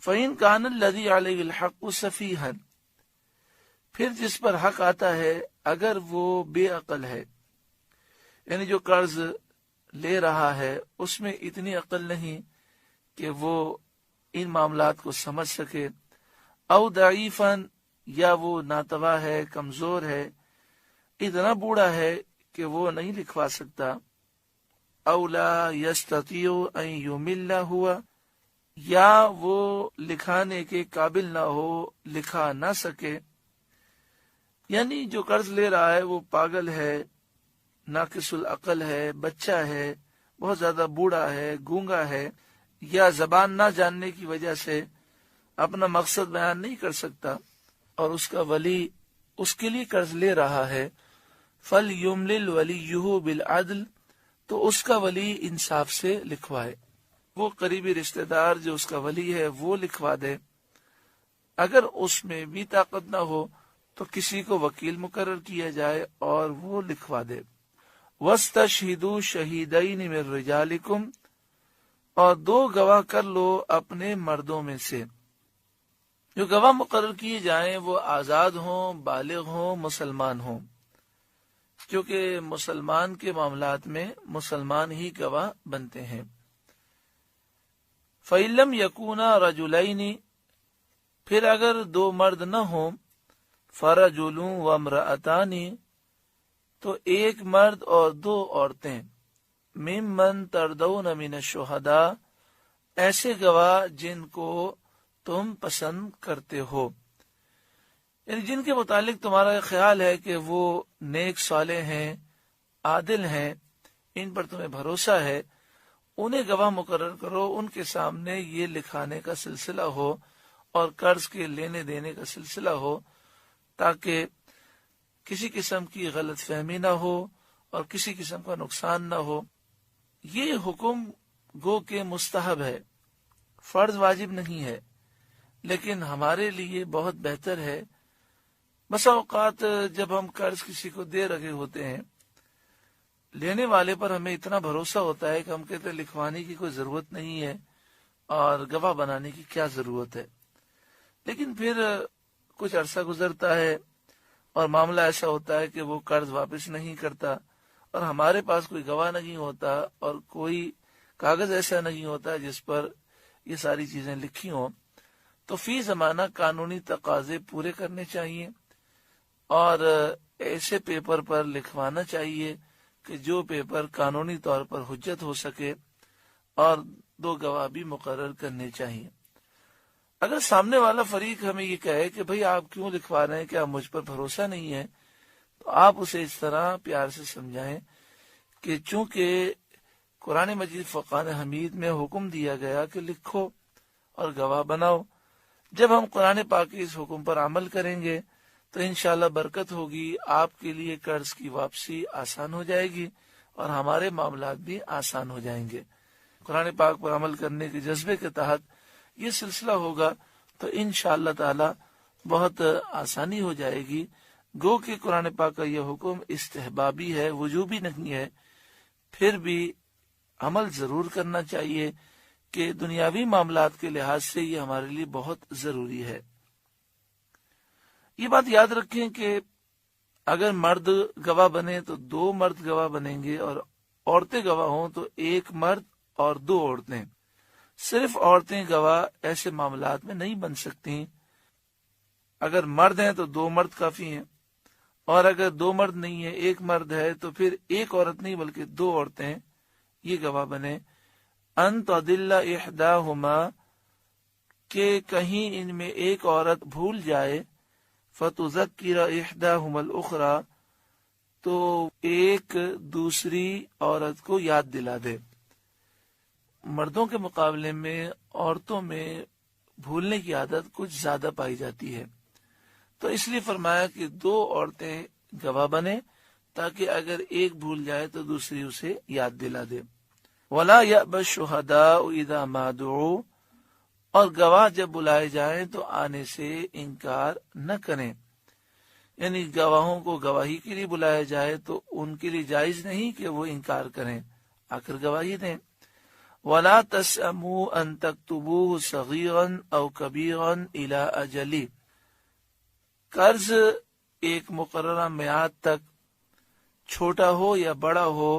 فَإِنْ كَانَ الَّذِي عَلَيْهِ الْحَقُّ سَفِيهًا، پھر جس پر حق آتا ہے اگر وہ بے عقل ہے، یعنی جو قرض لے رہا ہے اس میں اتنی عقل نہیں کہ وہ ان معاملات کو سمجھ سکے، او ضعیفاً، یا وہ ناتواں ہے، کمزور ہے، اتنا بوڑھا ہے کہ وہ نہیں لکھوا سکتا، او لا یستطیع ان یمل ہوا، یا وہ لکھانے کے قابل نہ ہو، لکھا نہ سکے، یعنی جو قرض لے رہا ہے وہ پاگل ہے، ناقص العقل ہے، بچہ ہے، بہت زیادہ بوڑھا ہے، گونگا ہے، یا زبان نہ جاننے کی وجہ سے اپنا مقصد بیان نہیں کر سکتا، اور اس کا ولی اس کے لیے قرض لے رہا ہے، فَلْيُمْلِلْ وَلِيُّهُ بِالْعَدْلِ، تو اس کا ولی انصاف سے لکھوائے، وہ قریبی رشتہ دار جو اس کا ولی ہے وہ لکھوا دے، اگر اس میں بھی طاقت نہ ہو تو کسی کو وکیل مقرر کیا جائے اور وہ لکھوا دے۔ وَاسْتَشْهِدُوا شَهِيدَيْنِ مِن رِجَالِكُمْ، اور 2 گواہ کر لو اپنے مردوں میں سے، جو گواہ مقرر کیے جائیں وہ آزاد ہوں، بالغ ہوں، مسلمان ہوں، کیونکہ مسلمان کے معاملات میں مسلمان ہی گواہ بنتے ہیں۔ فَإِن لَّمْ يَكُونَا رَجُلَيْنِ، پھر اگر 2 مرد نہ ہوں، فَرَجُلٌ وَامْرَأَتَانِ، تو 1 مرد اور 2 عورتیں، ممن تردون من الشہداء، ایسے گواہ جن کو تم پسند کرتے ہو، یعنی جن کے متعلق تمہارا خیال ہے کہ وہ نیک صالح ہیں، عادل ہیں، ان پر تمہیں بھروسہ ہے، انہیں گواہ مقرر کرو، ان کے سامنے یہ لکھانے کا سلسلہ ہو اور قرض کے لینے دینے کا سلسلہ ہو، تاکہ کسی قسم کی غلط فہمی نہ ہو اور کسی قسم کا نقصان نہ ہو۔ یہ حکم گو کہ مستحب ہے، فرض واجب نہیں ہے، لیکن ہمارے لیے بہت بہتر ہے۔ بسا اوقات جب ہم قرض کسی کو دے رہے ہوتے ہیں، لینے والے پر ہمیں اتنا بھروسہ ہوتا ہے کہ ہم کہتے ہیں لکھوانے کی کوئی ضرورت نہیں ہے اور گواہ بنانے کی کیا ضرورت ہے، لیکن پھر کچھ عرصہ گزرتا ہے اور معاملہ ایسا ہوتا ہے کہ وہ قرض واپس نہیں کرتا، اور ہمارے پاس کوئی گواہ نہیں ہوتا اور کوئی کاغذ ایسا نہیں ہوتا جس پر یہ ساری چیزیں لکھی ہوں، تو فی زمانہ قانونی تقاضے پورے کرنے چاہیے اور ایسے پیپر پر لکھوانا چاہیے کہ جو پیپر قانونی طور پر حجت ہو سکے، اور 2 گواہ بھی مقرر کرنے چاہیے۔ اگر سامنے والا فریق ہمیں یہ کہے کہ بھئی آپ کیوں لکھوا رہے ہیں، کہ آپ مجھ پر بھروسہ نہیں ہے، تو آپ اسے اس طرح پیار سے سمجھائیں کہ چونکہ قرآن مجید فرقان حمید میں حکم دیا گیا کہ لکھو اور گواہ بناؤ، جب ہم قرآن پاک کے اس حکم پر عمل کریں گے تو انشاءاللہ برکت ہوگی، آپ کے لیے قرض کی واپسی آسان ہو جائے گی اور ہمارے معاملات بھی آسان ہو جائیں گے۔ قرآن پاک پر عمل کرنے کے جذبے کے تحت یہ سلسلہ ہوگا تو انشاءاللہ تعالی بہت آسانی ہو جائے گی۔ گو کہ قرآن پاک کا یہ حکم استحبابی ہے، وجوبی نہیں ہے، پھر بھی عمل ضرور کرنا چاہیے کہ دنیاوی معاملات کے لحاظ سے یہ ہمارے لیے بہت ضروری ہے۔ یہ بات یاد رکھیں کہ اگر مرد گواہ بنے تو 2 مرد گواہ بنیں گے، اور عورتیں گواہ ہوں تو 1 مرد اور 2 عورتیں۔ صرف عورتیں گواہ ایسے معاملات میں نہیں بن سکتی۔ اگر مرد ہیں تو 2 مرد کافی ہیں، اور اگر 2 مرد نہیں ہیں، 1 مرد ہے، تو پھر 1 عورت نہیں بلکہ 2 عورتیں یہ گواہ بنے۔ ان تضل احداہما، کہ کہیں ان میں ایک عورت بھول جائے، فتذکر احداہما الاخری، تو ایک دوسری عورت کو یاد دلا دے۔ مردوں کے مقابلے میں عورتوں میں بھولنے کی عادت کچھ زیادہ پائی جاتی ہے، تو اس لیے فرمایا کہ 2 عورتیں گواہ بنے تاکہ اگر ایک بھول جائے تو دوسری اسے یاد دلا دے۔ وَلَا يَأْبَ الشُّهَدَاءُ إِذَا مَا دُعُوا، اور گواہ جب بلائے جائیں تو آنے سے انکار نہ کریں، یعنی گواہوں کو گواہی کے لیے بلایا جائے تو ان کے لیے جائز نہیں کہ وہ انکار کریں، آ کر گواہی دیں۔ وَلَا تَسْأَمُوا أَن تَكْتُبُوهُ صَغِيرًا أَوْ كَبِيرًا إِلَىٰ أَجَلِهِ، قرض ایک مقررہ میعاد تک چھوٹا ہو یا بڑا ہو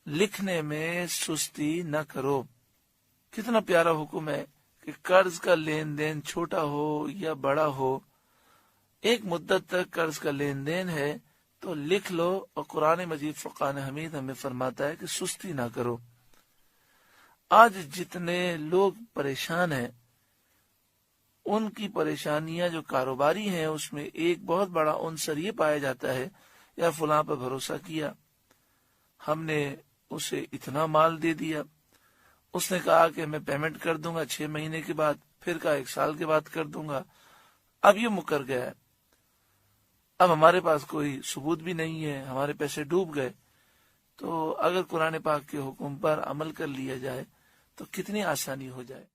لکھنے میں سستی نہ کرو۔ کتنا پیارا حکم ہے کہ قرض کا لین دین چھوٹا ہو یا بڑا ہو، ایک مدت تک قرض کا لین دین ہے تو لکھ لو، اور قرآن مجید فرقان حمید ہمیں فرماتا ہے کہ سستی نہ کرو۔ آج جتنے لوگ پریشان ہیں، ان کی پریشانیاں جو کاروباری ہیں اس میں ایک بہت بڑا عنصر یہ پایا جاتا ہے، یا فلاں پر بھروسہ کیا، ہم نے اسے اتنا مال دے دیا، اس نے کہا کہ میں پیمنٹ کر دوں گا 6 مہینے کے بعد، پھر کہا 1 سال کے بعد کر دوں گا، اب یہ مکر گیا ہے، اب ہمارے پاس کوئی ثبوت بھی نہیں ہے، ہمارے پیسے ڈوب گئے۔ تو اگر قرآن پاک کے حکم پر عمل کر لیا جائے تو کتنی آسانی ہو جائے۔